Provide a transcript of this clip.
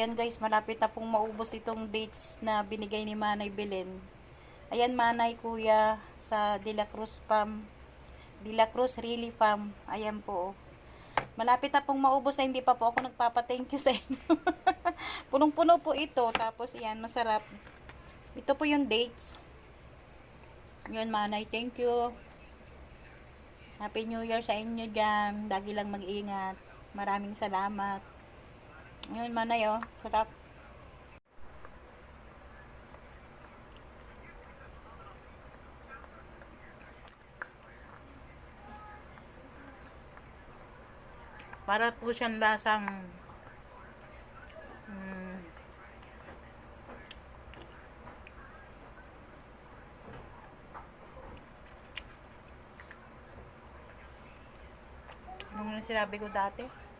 ayan guys, malapit na pong maubos itong dates na binigay ni Manay Belen. Ayan Manay Kuya sa De La Cruz Farm. De La Cruz Really Farm. Ayan po. Malapit na pong maubos, ay hindi pa po ako nagpapa-thank you sa inyo. Punong-puno po ito. Tapos ayan, masarap. Ito po yung dates. Yun Manay, thank you. Happy New Year sa inyo dyan. Lagi lang mag-ingat. Maraming salamat. Yun Manay oh. Sarap. Para po siyang lasang yung sinabi ko dati.